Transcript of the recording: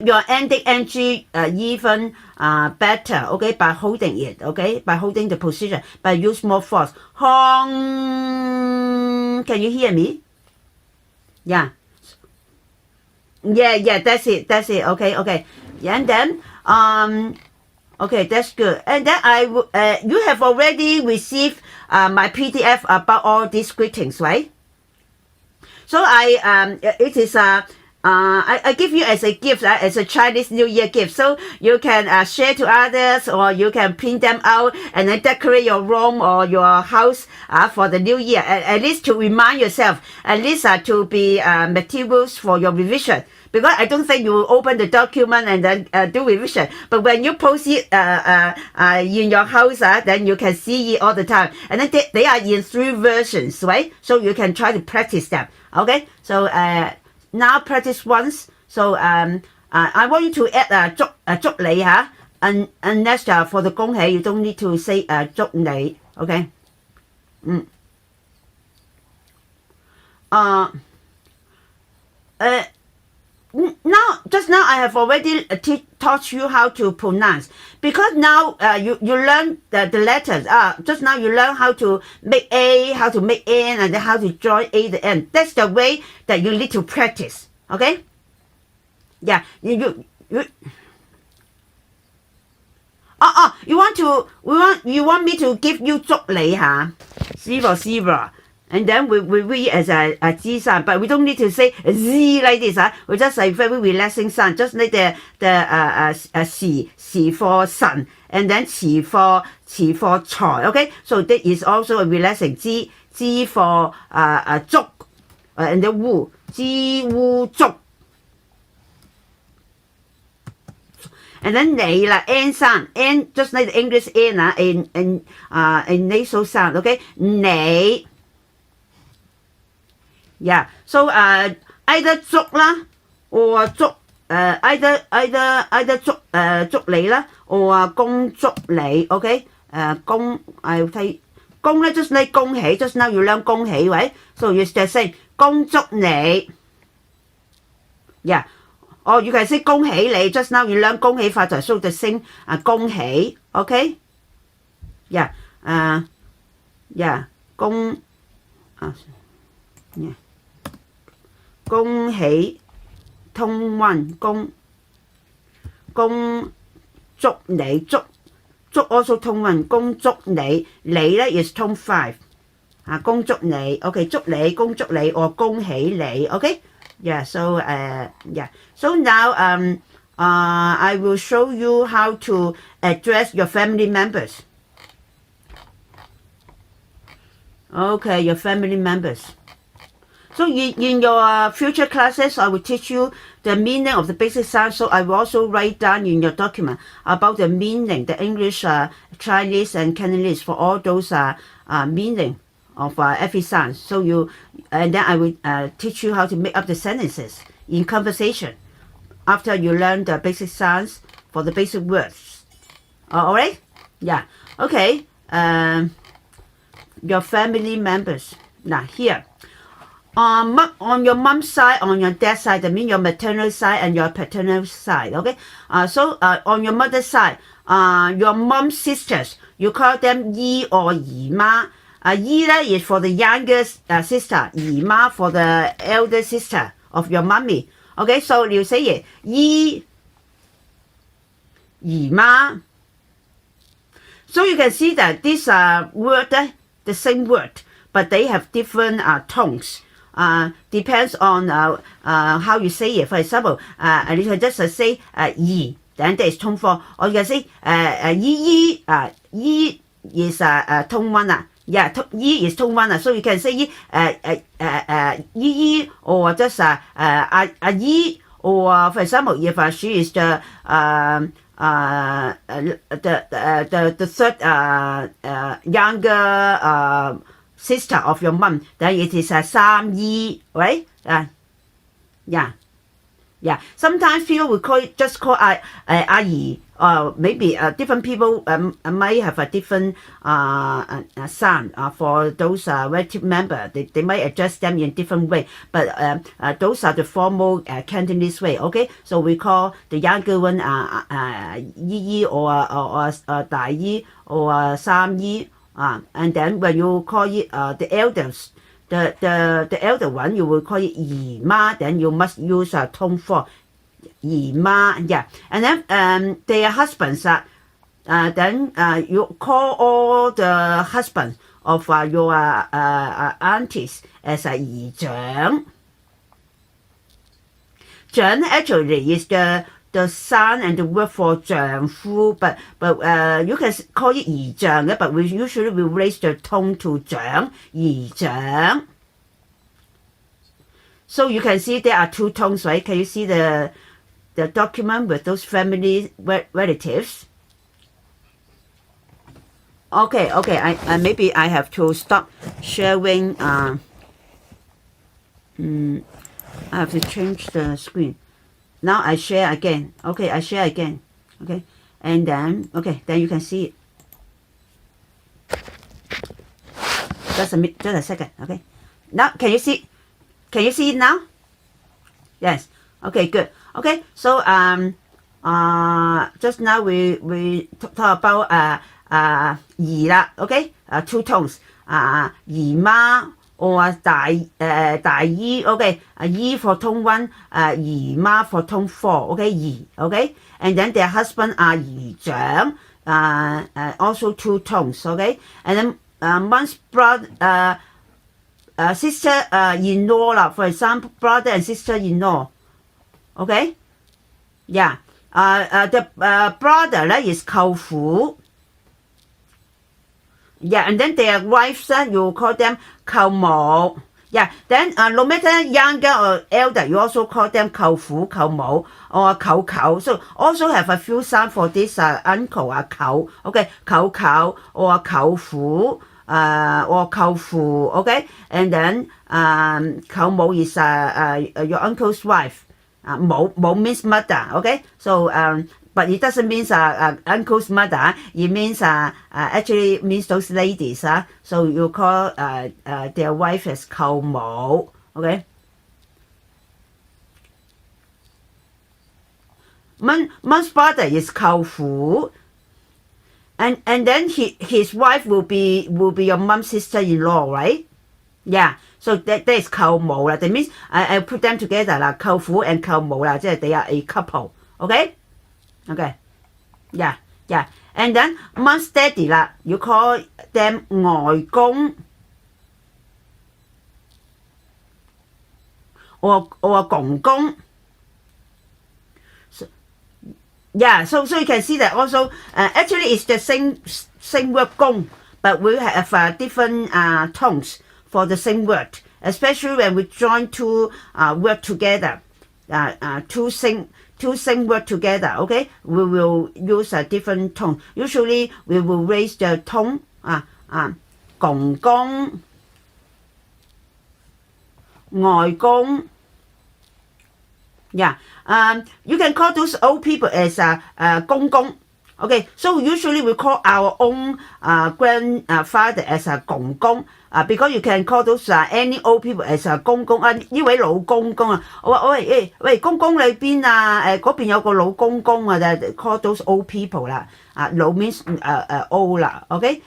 your ending NG even better, okay, by holding it, okay, by holding the position, but use more force. Hong, can you hear me? Yeah. Yeah, that's it, okay. And then, okay, that's good. And then you have already received my PDF about all these greetings, right? So it is I give you as a gift, as a Chinese New Year gift. So you can share to others, or you can print them out and then decorate your room or your house for the New Year. At least to remind yourself, at least to be materials for your revision. Because I don't think you will open the document and then do revision. But when you post it in your house, then you can see it all the time. And then they are in 3 versions, right? So you can try to practice them. Okay? So now practice once. So I want you to add 祝你 unless for the 恭喜 you don't need to say 祝你 okay. Just now I have already taught you how to pronounce, because now you learn the letters. Just now you learn how to make A, how to make N, and then how to join A to N. That's the way that you need to practice. Okay? Yeah. You want me to give you 祝你 zebra. And then we read as a Z sound, but we don't need to say Z like this. We just say very relaxing sound, just like the xi for sun, and then qi for chai. Okay, so that is also a relaxing. Z for zuk, and then wu, ji wu zuk. And then 你 N sound, N just like the English N in nasal sound. Okay, 你. Yeah, so either 祝啦 or 祝either 祝你啦 or 恭祝你 okay. 恭 I take 恭咧 just like 恭喜 just now you learn 恭喜 right, so you just say 恭祝你 yeah, or you can say 恭喜你 just now you learn 恭喜發財 so the same 恭喜 okay. Yeah, yeah 恭yeah 恭喜通運恭祝你祝 also 通運恭祝你咧 is 通 5恭祝你 okay 祝你恭祝你 or 恭喜你 okay. Yeah, so yeah, so now I will show you how to address your family members. Okay, your family members. So in your future classes, I will teach you the meaning of the basic sounds. So I will also write down in your document about the meaning, the English, Chinese, and Cantonese for all those meaning of every sound. So and then I will teach you how to make up the sentences in conversation after you learn the basic sounds for the basic words. All right? Yeah. Okay. Your family members. Now here. On your mom's side, on your dad's side, that means your maternal side and your paternal side, okay? So on your mother's side, your mom's sisters, you call them Yi or Yi Ma. Yi is for the youngest sister, Yi Ma for the elder sister of your mommy. Okay, so you say it, Yi Ma. So you can see that these word, the same word, but they have different tones. Depends on how you say it. For example, you can just say yi, then there is tone 4, or you can say yi. Yi is tone 1. Yeah, yi is tone 1. So you can say yi or just yi, or for example, if she is the third younger sister of your mom, then it is 三姨, right? Yeah. Yeah, sometimes people will just call 阿姨. Maybe different people might have a different sound for those relative member. They might address them in different way, but those are the formal Cantonese way. Okay, so we call the younger one 姨姨 or 大姨 or 三姨. And then when you call it the elders, the elder one, you will call it 姨媽. Then you must use a tone for 姨媽. Yeah, and then their husbands then you call all the husbands of your aunties as a 姨丈. 丈 actually is the son and the word for 丈夫, but you can call it 姨丈, but we usually will raise the tone to 長, 姨丈. So you can see there are two tones, right? Can you see the document with those family relatives? Okay, I maybe I have to stop sharing. I have to change the screen. Now I share again. Okay, I share again. Okay, and then then you can see it. Just a second. Okay, now can you see? Can you see it now? Yes. Okay, good. Okay, so just now we talk about 姨啦. Okay, two tones. 姨媽 or 大姨. Okay, 姨 for tone 1, 姨媽 for tone 4. Okay, 姨. Okay, and then their husband are 姨丈. Also two tones. Okay, and then one's brother, sister in law lah. For example, brother and sister in law. Okay, yeah. The brother is 舅父. Yeah, and then their wives, you call them 舅母. Yeah, then no matter younger or elder, you also call them 舅父, 舅母, or 舅舅. So also have a few sound for this uncle, 舅. Okay, 舅舅 or 舅父, or 舅父. Okay, and then 舅母 is your uncle's wife. 母 means mother. Okay, so but it doesn't mean uncle's mother. It means actually means those ladies. So you call their wife as 舅母. Okay. One's brother is 舅父, and then his wife will be your mom's sister-in-law, right? Yeah. So that is 舅母啦. That means I put them together 啦. 舅父 and 舅母啦，即係 they are a couple. Okay. Okay. Yeah. And then mom's daddy 啦, you call them 外公 or 公公. So, yeah. So you can see that also. Actually, it's the same word 公, but we have different tones for the same word, especially when we join two word together, two same word together. Okay, we will use a different tone. Usually, we will raise the tone. 公公, 外公. Yeah. You can call those old people as 公公. Okay, so usually we call our own grandfather as 公公. Because you can call those any old people as 公公. 呢位老公公啊，我話喂公公你邊啊？嗰邊有個老公公啊，call those old people 啦。老 means old 啦。Okay,